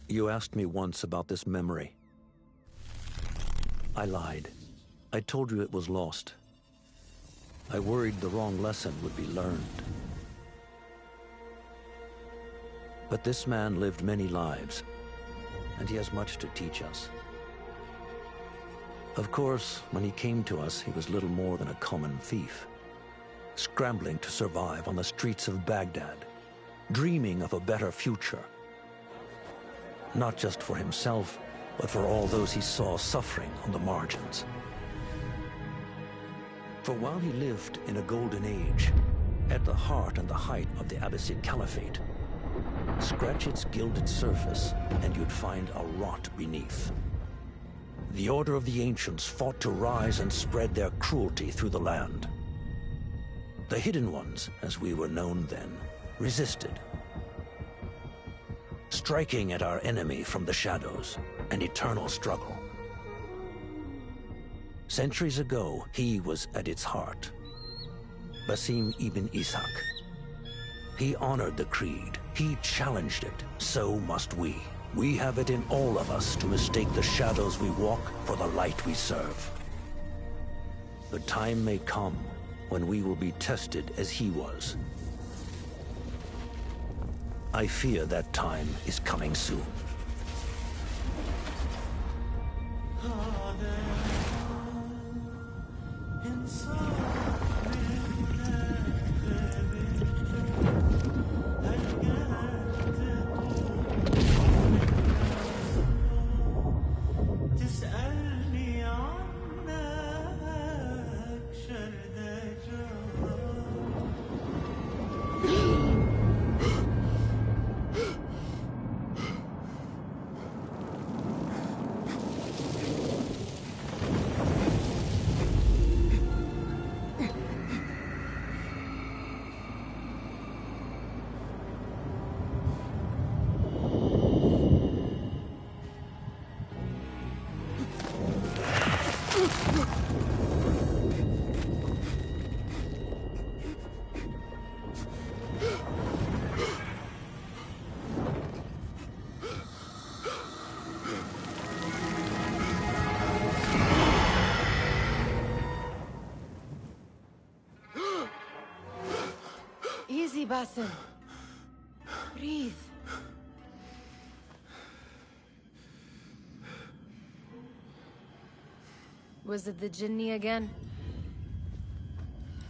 You asked me once about this memory. I lied. I told you it was lost. I worried the wrong lesson would be learned. But this man lived many lives, and he has much to teach us. Of course, when he came to us, he was little more than a common thief, scrambling to survive on the streets of Baghdad, dreaming of a better future. Not just for himself, but for all those he saw suffering on the margins. For while he lived in a golden age, at the heart and the height of the Abbasid Caliphate, scratch its gilded surface and you'd find a rot beneath. The Order of the Ancients fought to rise and spread their cruelty through the land. The Hidden Ones, as we were known then, resisted, striking at our enemy from the shadows, an eternal struggle. Centuries ago, he was at its heart. Basim ibn Ishaq. He honored the creed. He challenged it. So must we. We have it in all of us to mistake the shadows we walk for the light we serve. The time may come when we will be tested as he was. I fear that time is coming soon. Easy, Basim. Breathe. Was it the Jinni again?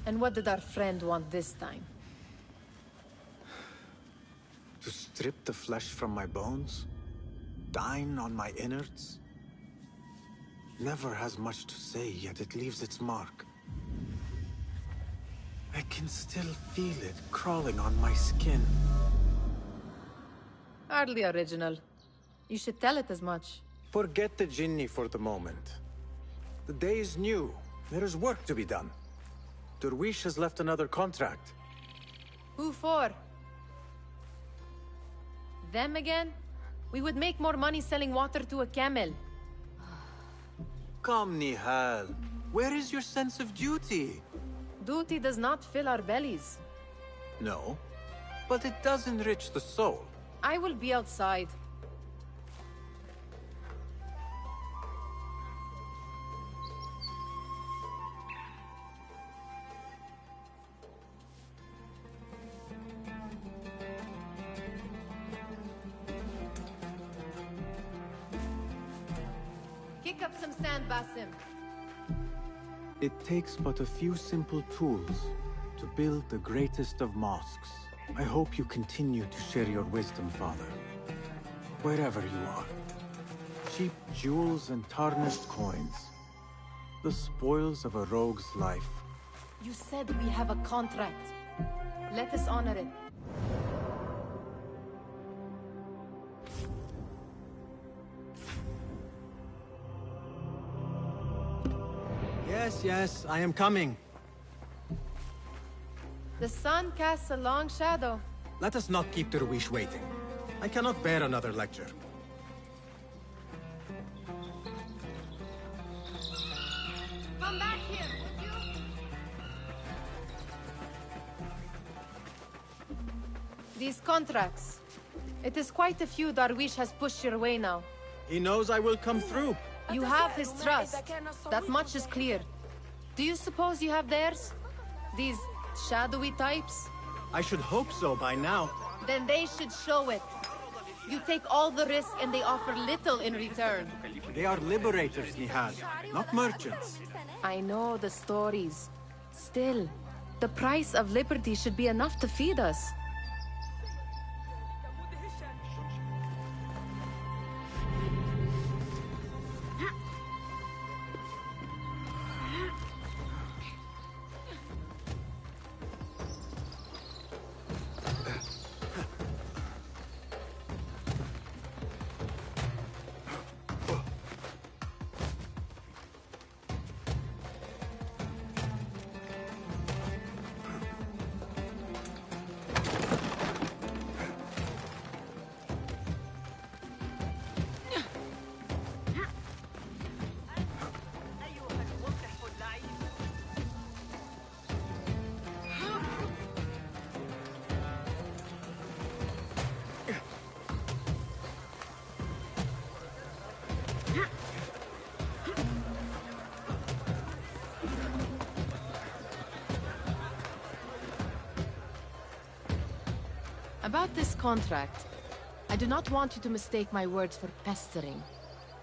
And what did our friend want this time? To strip the flesh from my bones? Dine on my innards? Never has much to say, yet it leaves its mark. I can still feel it crawling on my skin. Hardly original. You should tell it as much. Forget the Jinni for the moment. The day is new. There is work to be done. Derwish has left another contract. Who for? Them again? We would make more money selling water to a camel. Come, Nihal. Where is your sense of duty? Duty does not fill our bellies. No, but it does enrich the soul. I will be outside. Kick up some sand, Basim. It takes but a few simple tools to build the greatest of mosques. I hope you continue to share your wisdom, Father. Wherever you are. Cheap jewels and tarnished coins. The spoils of a rogue's life. You said we have a contract. Let us honor it. Yes, I am coming. The sun casts a long shadow. Let us not keep Derwish waiting. I cannot bear another lecture. Come back here, would you? These contracts. It is quite a few Darwish has pushed your way now. He knows I will come through. You have his trust. That much is clear. Do you suppose you have theirs? These shadowy types? I should hope so by now. Then they should show it. You take all the risk and they offer little in return. They are liberators, Nihal, not merchants. I know the stories. Still, the price of liberty should be enough to feed us. About this contract, I do not want you to mistake my words for pestering.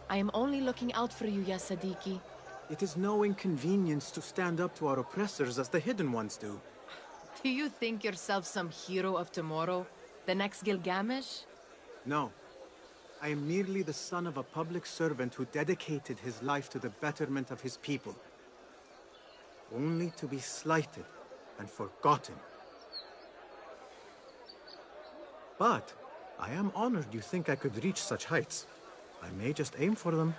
I am only looking out for you, ya Sadiki. It is no inconvenience to stand up to our oppressors as the Hidden Ones do. Do you think yourself some hero of tomorrow? The next Gilgamesh? No. I am merely the son of a public servant who dedicated his life to the betterment of his people. Only to be slighted and forgotten. But I am honored you think I could reach such heights. I may just aim for them.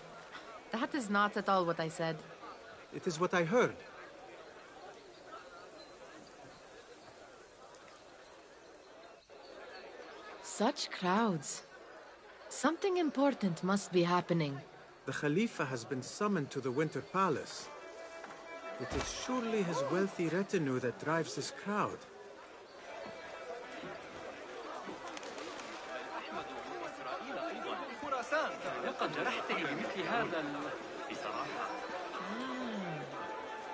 That is not at all what I said. It is what I heard. Such crowds. Something important must be happening. The Khalifa has been summoned to the Winter Palace. It is surely his wealthy retinue that drives this crowd.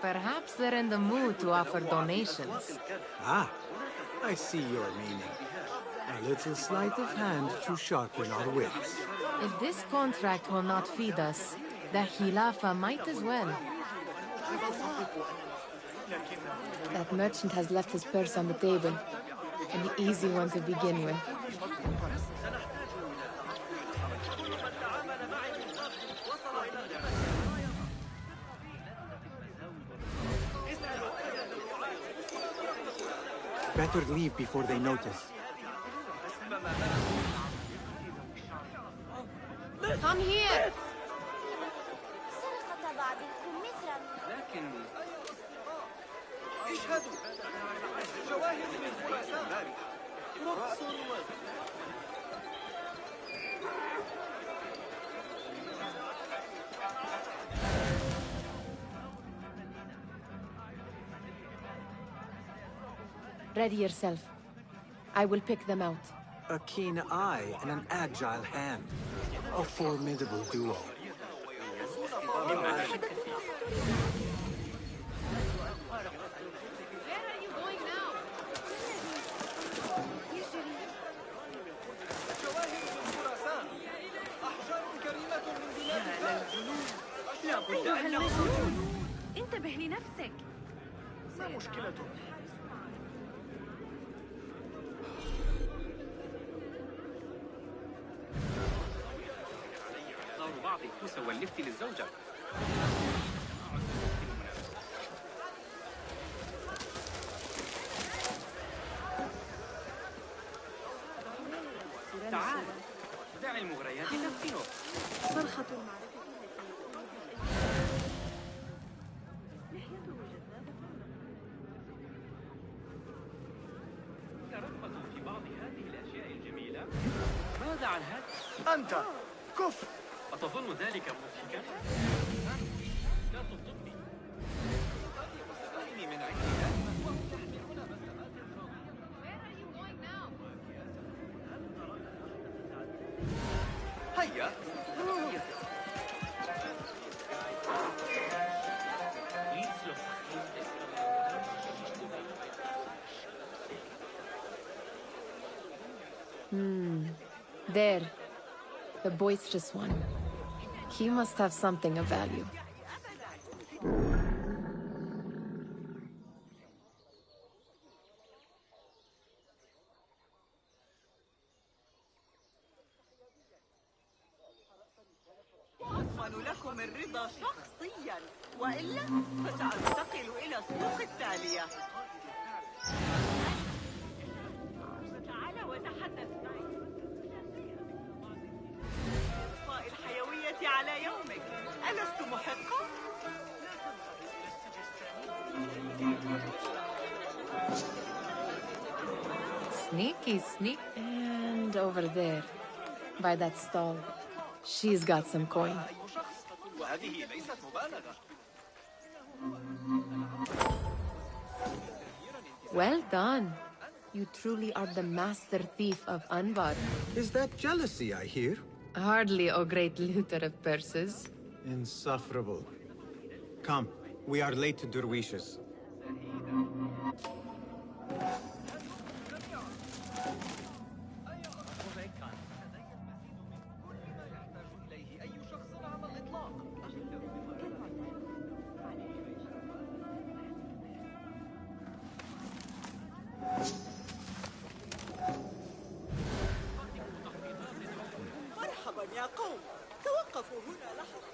Perhaps they're in the mood to offer donations. Ah, I see your meaning. A little sleight of hand to sharpen our wits. If this contract will not feed us, the Khilafah might as well. That merchant has left his purse on the table. An easy one to begin with. Better leave before they notice. Come here! Ready yourself. I will pick them out. A keen eye and an agile hand. A formidable duo. Where are you going now? أيها المجنون انتبه لنفسك. ما مشكلته؟ بعض الكوسة واللفت للزوجة. تعال دع المغريات تفتنه. صرخة المعركة ترغبت في بعض هذه الأشياء الجميلة؟ ماذا عن هذا؟ أنت كف! أتظن ذلك مضحكا؟ لا تغضبني. من عندها وهم يحملون مسامات. Where are you going now? There. The boisterous one. He must have something of value. أضمن لكم الرضا شخصياً، وإلا فسأنتقل إلى السوق التالية. تعال وتحدث معي. إطفاء الحيوية على يومك، ألست محقة؟ Sneaky, sneak. And over there, by that stall. She's got some coin. وهذه ليست مبالغة. Well done. You truly are the master thief of Anbar. Is that jealousy I hear? Hardly, O great looter of purses. Insufferable. Come, we are late to Derwishes. مرحبا يا قوم، توقفوا هنا لحظة.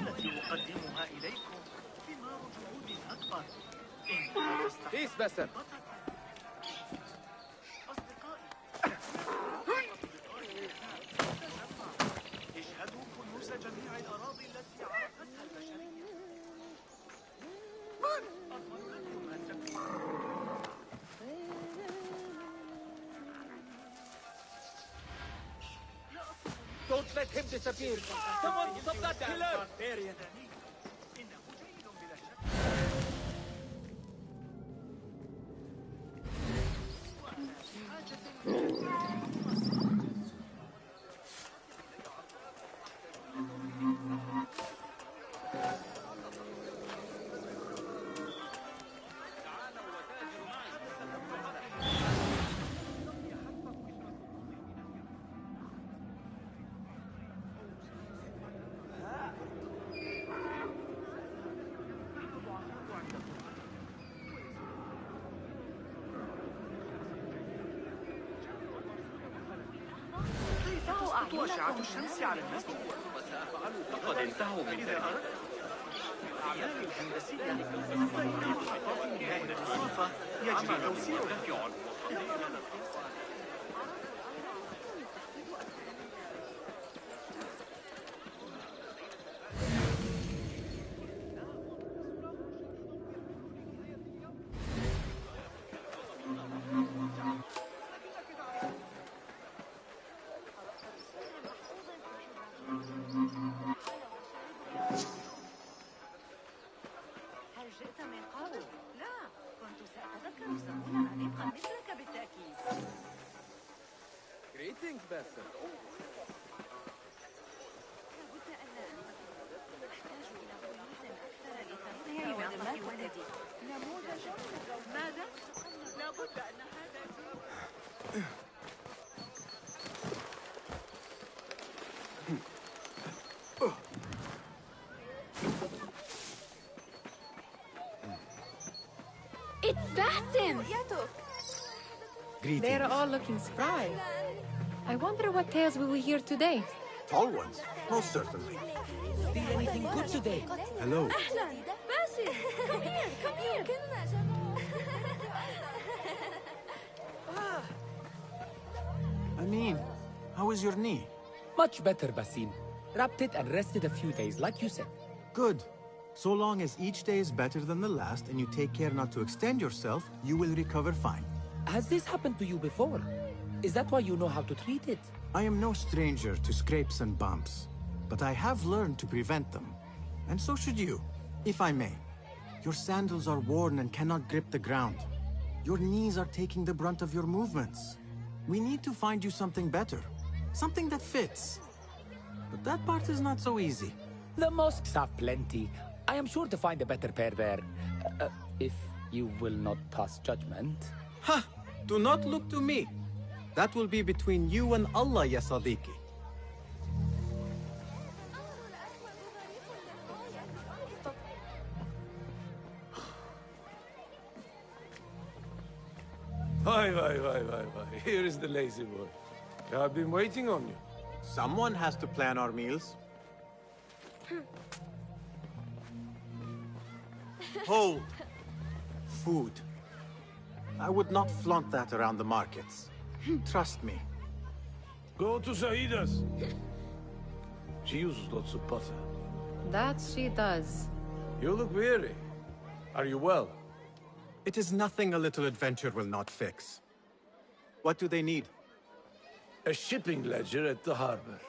التي أقدمها إليكم ثمار جهود أكبر. إيش باسم؟ اشهدوا كنوز جميع الأراضي التي عرفتها البشرية. Don't let him disappear! Someone stop that killer! أشعة الشمس على المسجد وسأفعل فقد انتهوا من ذلك. الأعمال الهندسية تريد خطوات نهاية الوظيفة يجري توسيعها. هل جئت من قبل؟ لا، كنت سأتذكر زبونا عريقا مثلك بالتأكيد. Greetings, Besser. لابد أن أحتاج إلى خيوط أكثر لتغطية وضعي ولدي. نموذج ماذا؟ لابد أن هذا It's Basim! Greetings. They're all looking spry. I wonder what tales we will hear today. Tall ones, most certainly. See anything good today? Hello. باسل come here come here Amin, how is your knee? Much better, Basim. Wrapped it and rested a few days, like you said. Good. So long as each day is better than the last and you take care not to extend yourself, you will recover fine. Has this happened to you before? Is that why you know how to treat it? I am no stranger to scrapes and bumps, but I have learned to prevent them. And so should you, if I may. Your sandals are worn and cannot grip the ground. Your knees are taking the brunt of your movements. We need to find you something better, something that fits. But that part is not so easy. The mosques have plenty. I am sure to find a better pair there. If you will not pass judgment. Ha! Do not look to me. That will be between you and Allah, ya Sadiqi. Why. Here is the lazy boy. I've been waiting on you. Someone has to plan our meals. Hold. Food. I would not flaunt that around the markets. Trust me. Go to SAJJAD's. She uses lots of butter. That she does. You look weary. Are you well? It is nothing a little adventure will not fix. What do they need? A shipping ledger at the harbor.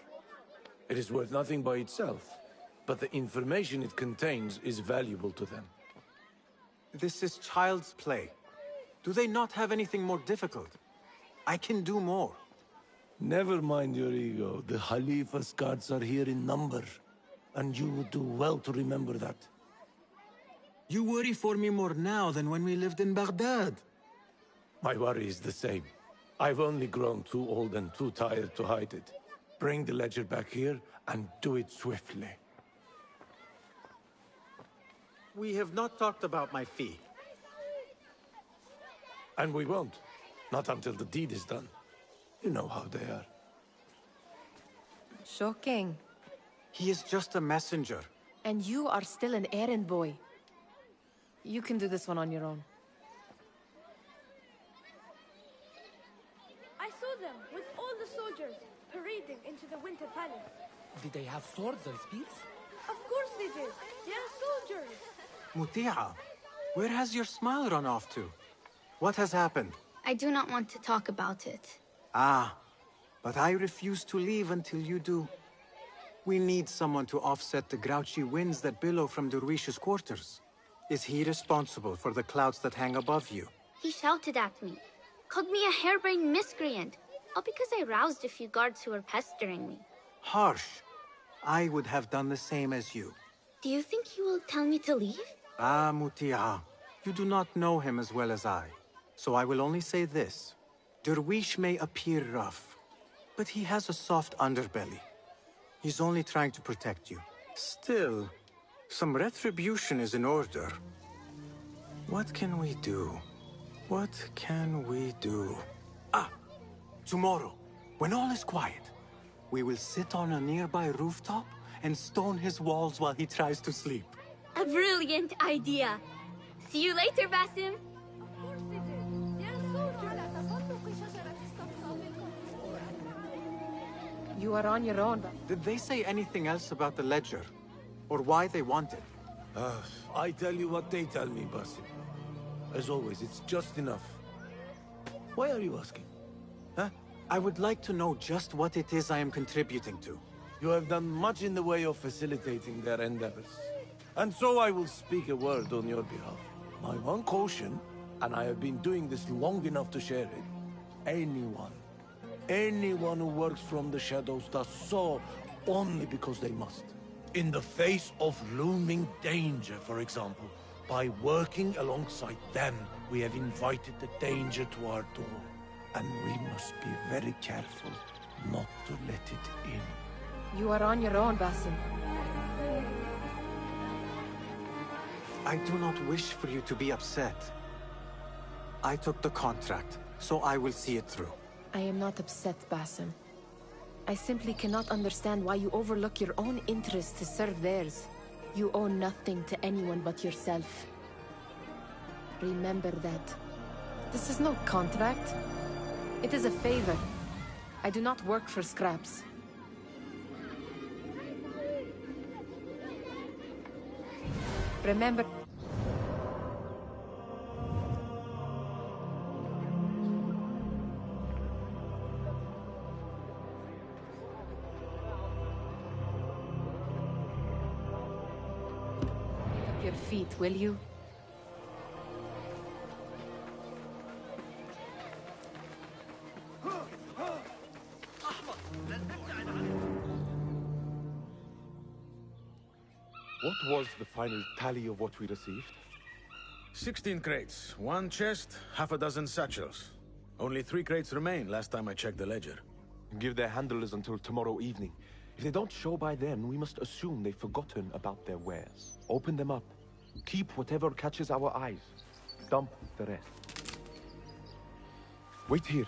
It is worth nothing by itself, but the information it contains is valuable to them. This is child's play. Do they not have anything more difficult? I can do more. Never mind your ego. The Khalifa's guards are here in number, and you would do well to remember that. You worry for me more now than when we lived in Baghdad. My worry is the same. I've only grown too old and too tired to hide it. Bring the ledger back here, and do it swiftly. We have not talked about my fee. And we won't. Not until the deed is done. You know how they are. Shocking. He is just a messenger. And you are still an errand boy. You can do this one on your own. I saw them with all the soldiers parading into the Winter Palace. Did they have swords or spears? Of course they did. They are soldiers. Mutia, where has your smile run off to? What has happened? I do not want to talk about it. Ah, but I refuse to leave until you do. We need someone to offset the grouchy winds that billow from Derwish's quarters. Is he responsible for the clouds that hang above you? He shouted at me, called me a harebrained miscreant, all because I roused a few guards who were pestering me. Harsh. I would have done the same as you. Do you think he will tell me to leave? Ah, Mutia, you do not know him as well as I. So I will only say this. Derwish may appear rough, but he has a soft underbelly. He's only trying to protect you. Still, some retribution is in order. What can we do? What can we do? Ah! Tomorrow, when all is quiet, we will sit on a nearby rooftop and stone his walls while he tries to sleep. A brilliant idea. See you later, Basim. Of course they did. They are soldiers. You are on your own. Did they say anything else about the ledger? Or why they want it? I tell you what they tell me, Basim. As always, it's just enough. Why are you asking? Huh? I would like to know just what it is I am contributing to. You have done much in the way of facilitating their endeavors. And so I will speak a word on your behalf. My one caution, and I have been doing this long enough to share it, anyone who works from the shadows does so only because they must. In the face of looming danger, for example, by working alongside them, we have invited the danger to our door. And we must be very careful not to let it in. You are on your own, Basim. I do not wish for you to be upset. I took the contract, so I will see it through. I am not upset, Basim. I simply cannot understand why you overlook your own interests to serve theirs. You owe nothing to anyone but yourself. Remember that. This is no contract. It is a favor. I do not work for scraps. Remember... your feet, will you? What was the final tally of what we received? 16 crates, 1 chest, half a dozen satchels. Only 3 crates remain last time I checked the ledger. Give their handlers until tomorrow evening. If they don't show by then, we must assume they've forgotten about their wares. Open them up. Keep whatever catches our eyes. Dump the rest. Wait here.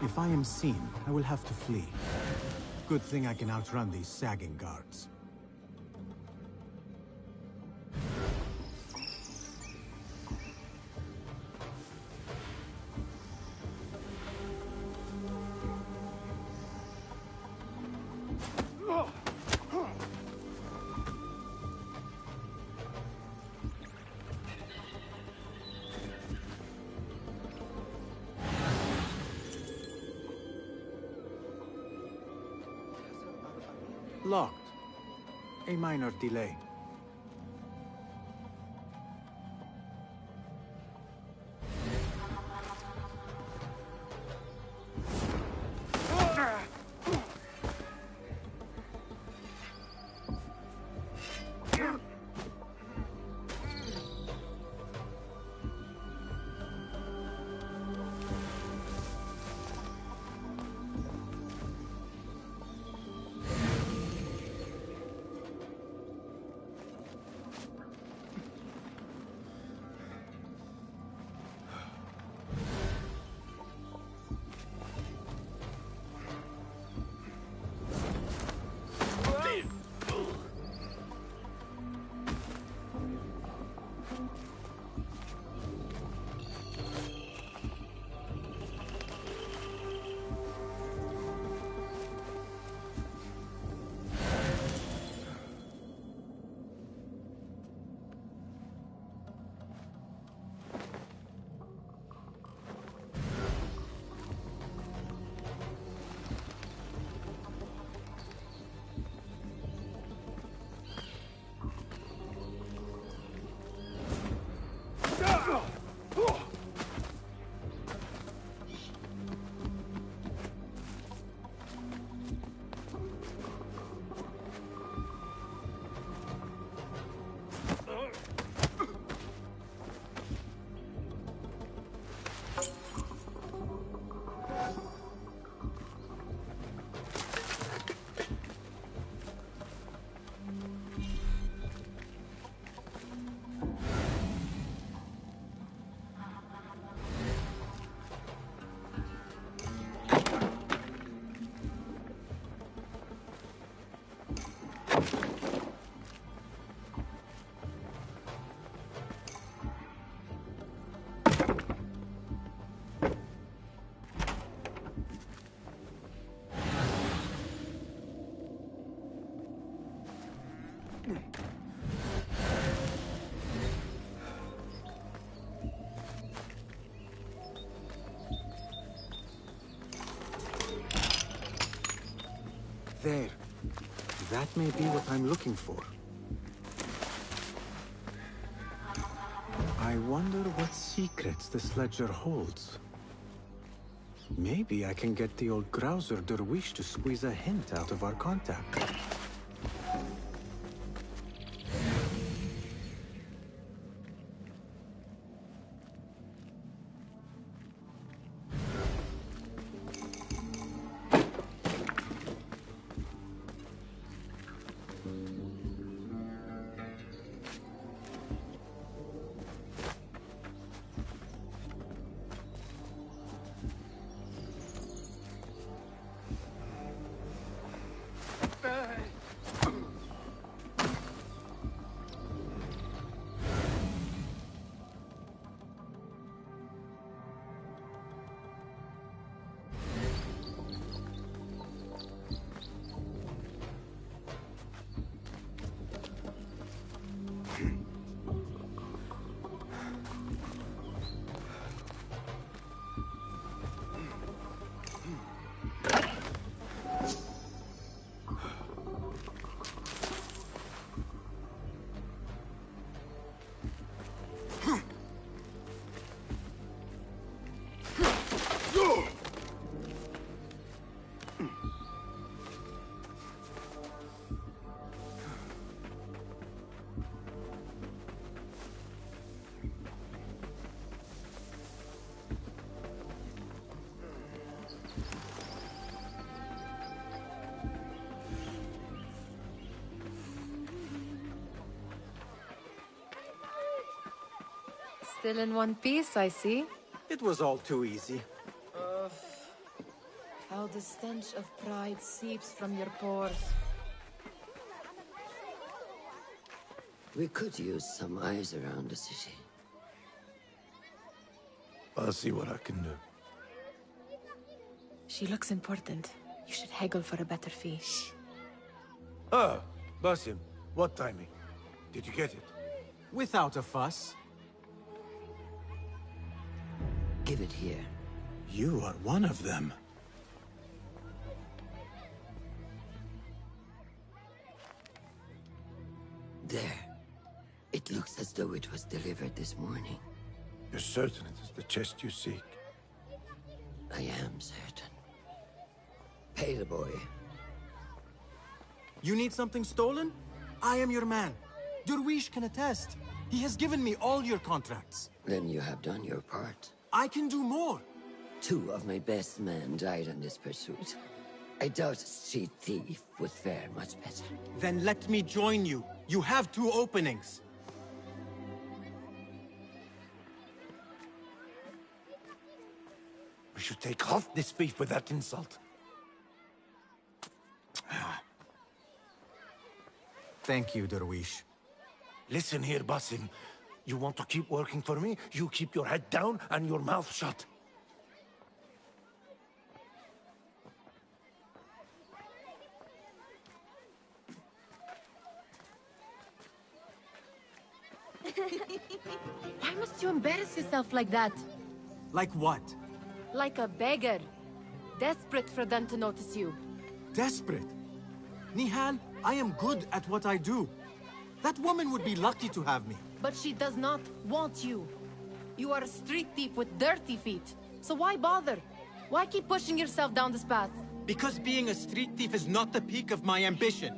If I am seen, I will have to flee. Good thing I can outrun these sagging guards. Locked. A minor delay. There. That may be what I'm looking for. I wonder what secrets this ledger holds. Maybe I can get the old grouser Derwish to squeeze a hint out of our contact. Still in one piece, I see. It was all too easy. How the stench of pride seeps from your pores. We could use some eyes around the city. I'll see what I can do. She looks important. You should haggle for a better fee. Ah, Basim, what timing? Did you get it? Without a fuss. Give it here. You are one of them. There. It looks as though it was delivered this morning. You're certain it is the chest you seek? I am certain. Pay the boy. You need something stolen? I am your man. Derwish can attest. He has given me all your contracts. Then you have done your part. I can do more. 2 of my best men died in this pursuit. I doubt a street thief would fare much better. Then let me join you. You have 2 openings. We should take half this beef with that insult. Thank you, Derwish. Listen here, Basim. You want to keep working for me? You keep your head down and your mouth shut. Why must you embarrass yourself like that? Like what? Like a beggar. Desperate for them to notice you. Desperate? Nihal, I am good at what I do. That woman would be lucky to have me. But she does not want you. You are a street thief with dirty feet. So why bother? Why keep pushing yourself down this path? Because being a street thief is not the peak of my ambition.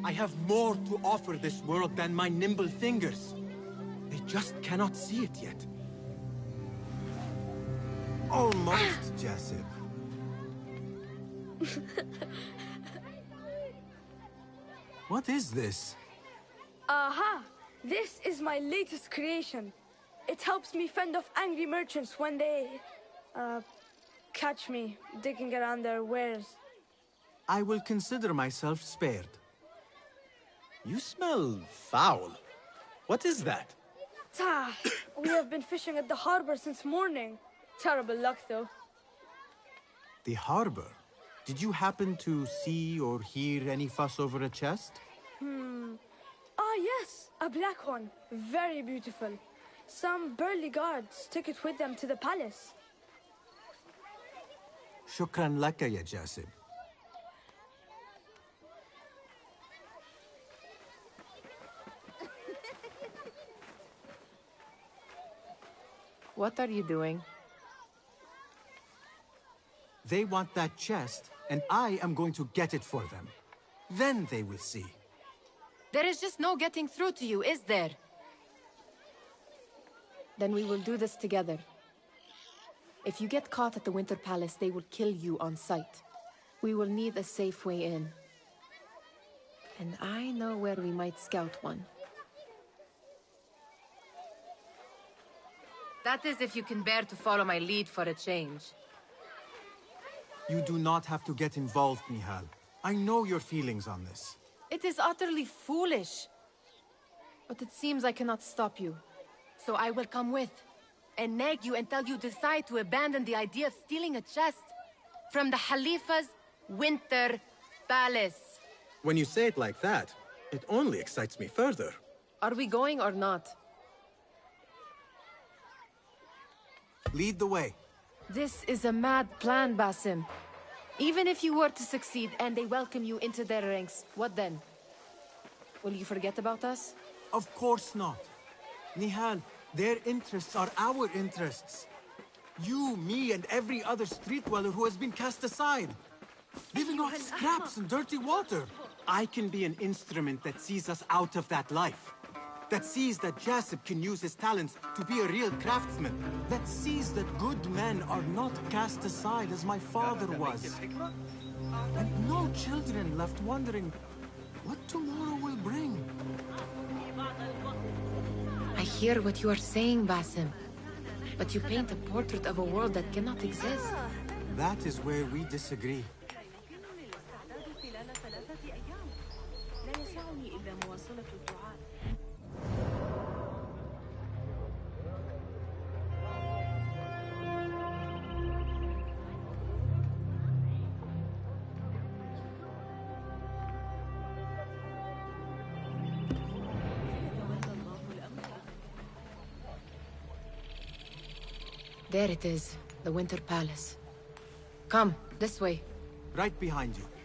I have more to offer this world than my nimble fingers. They just cannot see it yet. Almost, Jasib. What is this? Aha! This is my latest creation. It helps me fend off angry merchants when they... catch me digging around their wares. I will consider myself spared. You smell foul. What is that? We have been fishing at the harbor since morning. Terrible luck, though. The harbor? Did you happen to see or hear any fuss over a chest? Ah, yes, a black one. Very beautiful. Some burly guards took it with them to the palace. Shukran laka, ya Jasib. What are you doing? They want that chest, and I am going to get it for them. Then they will see. There is just no getting through to you, is there? Then we will do this together. If you get caught at the Winter Palace, they will kill you on sight. We will need a safe way in. And I know where we might scout one. That is if you can bear to follow my lead for a change. You do not have to get involved, Nihal. I know your feelings on this. It is utterly foolish. But it seems I cannot stop you. So I will come with, and nag you until you decide to abandon the idea of stealing a chest from the Khalifa's Winter Palace. When you say it like that, it only excites me further. Are we going or not? Lead the way. This is a mad plan, Basim. Even if you were to succeed and they welcome you into their ranks, what then? Will you forget about us? Of course not. Nihal, their interests are our interests. You, me, and every other street dweller who has been cast aside. Living off scraps and dirty water. I can be an instrument that sees us out of that life. That sees that Jasib can use his talents to be a real craftsman. That sees that good men are not cast aside as my father was. And no children left wondering what tomorrow will bring. I hear what you are saying, Basim. But you paint a portrait of a world that cannot exist. That is where we disagree. There it is, the Winter Palace. Come, this way. Right behind you.